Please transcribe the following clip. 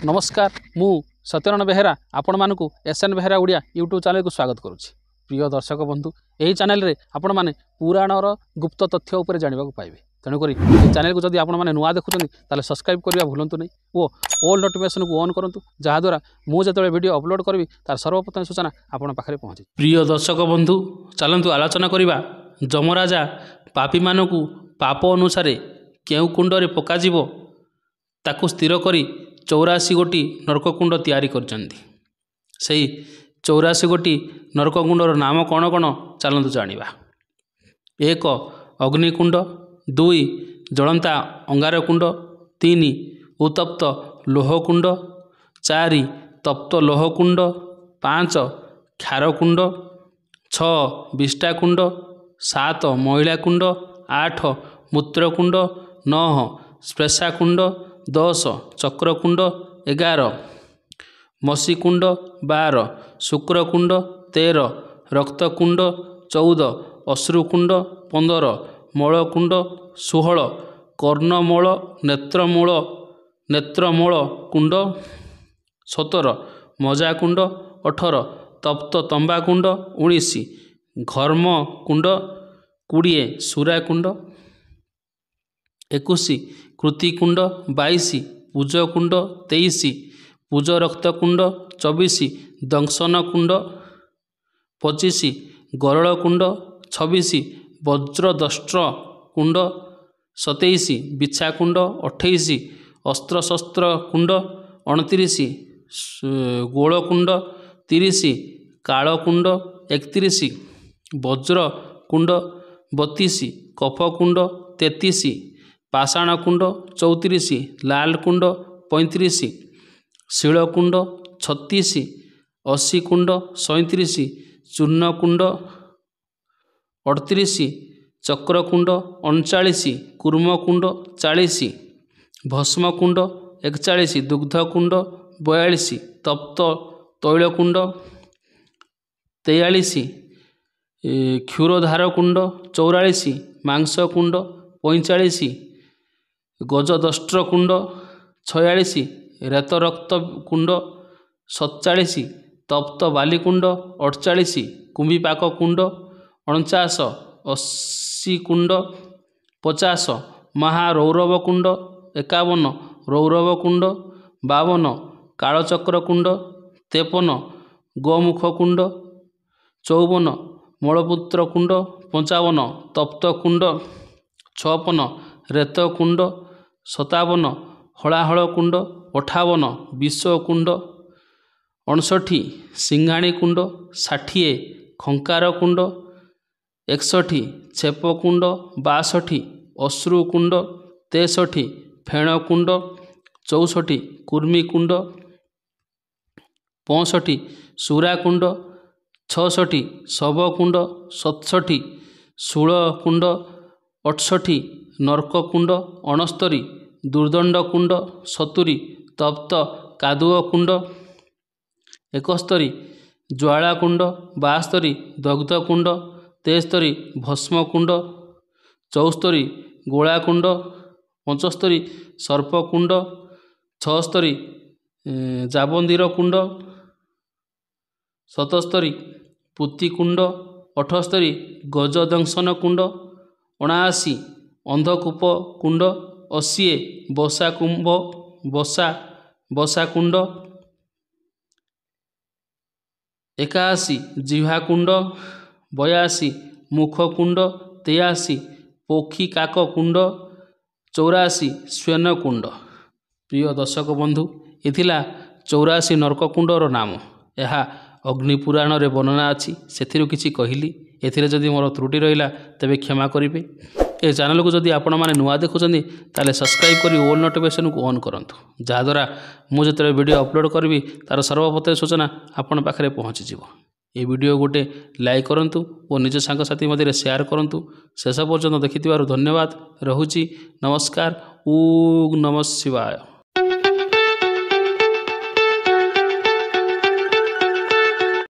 नमस्कार मु सत्यनारायण बेहेरा आपण मानकु SN Behera Odia YouTube channel को स्वागत करुच्ची। प्रिय दर्शक बंधु यही चैनल रे आपण माने पुराणर गुप्त तथ्य उपर जानिबा को पाइबे। तेणुक चैनल को जदि आपण माने नुआ देखुछन ताले सब्सक्राइब करबा भूलंतु नहीं ओ ऑल नोटिफिकेशन को ऑन करंतु जहा द्वारा मु जतबे वीडियो अपलोड करबी तार सर्वप्रथम सूचना आपण पाखरे पहुंची। प्रिय दर्शक बंधु चलंतु आलोचना करबा जमराजा पापी मानकु पाप अनुसार केउ कुंडरे पका जीवो ताकू स्थिर करी 84 गोटी नरककुंड तैयारी करछन्ती। सेही 84 गोटी नरककुंडर नाम कौन कौन चलतु जानिबा। 1 अग्निकुंड, 2 जलंता अंगारकुंड, 3 उत्तप्त लोहकुंड, 4 तप्त लोहकुंड, 5 क्षारकुंड, 6 विष्टाकुंड, 7 महिलाकुंड, 8 मूत्रकुंड, 9 स्प्रेशाकुंड, 10 चक्रकुंड, 11 मसीकुंड, 12 शुक्रकुंड, 13 रक्तकुंड, 14 अश्रुकुंड, 15 मलकुंड, 16 कर्णमूल नेत्रमूल कुंड, 17 मजाकुंड, 18 तप्त तंबाकुंड, 19 घर्मकुंड, 20 सुराकुंड, 21 कृतिकुंड, 22 पूजकुंड, 23 पूज रक्तकुंड, 24 दंशन कुंड, 25 गरलकुंड, 26 वज्रदष्ट्र कुंड, 27 बिछाकुंड, 28 अस्त्रशस्त्र कुंड, 29 गोलकुंड, 30 कालकुंड, 31 वज्र कुंड, 32 कफकुंड, 33 पाषाण कुंड, 34 लाल कुंड, 35 शिलकुंड, 36 असी कुंड, 37 चूर्ण कुंड, 38 चक्रकुंड, 39 कूर्मकुंड, 40 भस्मकुंड, 41 दुग्धकुंड, 42 तप्त तैलकुंड, 43 क्षुरधार कुंड, 44 मांसकुंड, 45 गजदष्ट्र कुंड, 46 रेतरक्त कुंड, 47 तप्त बालीकुंड, 48 कुंभीपाक कुंड, 49 असी कुंड, 50 महारौरव कुंड, 51 रौरव कुंड, 52 कालचक्र कुंड, 53 गोमुख कुंड, 54 मलपुत्र कुंड, 55 तप्त कुंड, 56 रेत कुंड, 57 हलाहल कुंड, 58 विष कुंड, 59 सिंघाणी कुंड, 60 खंकार कुंड, 61 छेप कुंड, 62 अश्रु कुंड, 63 फेण कुंड, 64 कुर्मी कुंड, 65 सुरा कुंड, 66 शव कुंड, 67 शूल कुंड, 68 नर्क कुंड, 69 दुर्दंड कुंड, 70 तप्त कादुओ कुंड, 71 ज्वाला कुंड, 72 दग्ध कुंड, 73 भस्म कुंड, 74 गोला कुंड, 75 सर्प कुंड, 76 जाबंदीर कुंड, 77 पुति कुंड, 78 गजदंशन कुंड, 79 अंधकूप कुंड, 80 बसा कुंभ बसा कुंड, 81 जिह्वा कुंड, 82 मुख कुंड, 83 पोखी काक कुंड, 84 स्वेन कुंड। प्रिय दर्शक बंधु एथिला 84 नरककुंडर नाम। यह अग्निपुराण रे वर्णना अच्छी से किसी कहली एथिरे जदि मोर त्रुटि रहिला तेबे क्षमा करिवे। ए चैनल को जदि आपण माने नुआ देखुछन्ती ताले सब्सक्राइब करी ऑल नोटिफिकेशन को ऑन करंतु जहा द्वारा मु जतरे वीडियो अपलोड करबी तार सर्वप्रथम सूचना आपण पाखरे पहुंची जिवो। ए वीडियो गोटे लाइक करंतु और निज सांग साथी मध्य शेयर करंतु। शेष पर्यंत देखिथिबारु धन्यवाद। रहुची नमस्कार। ओम नमः शिवाय।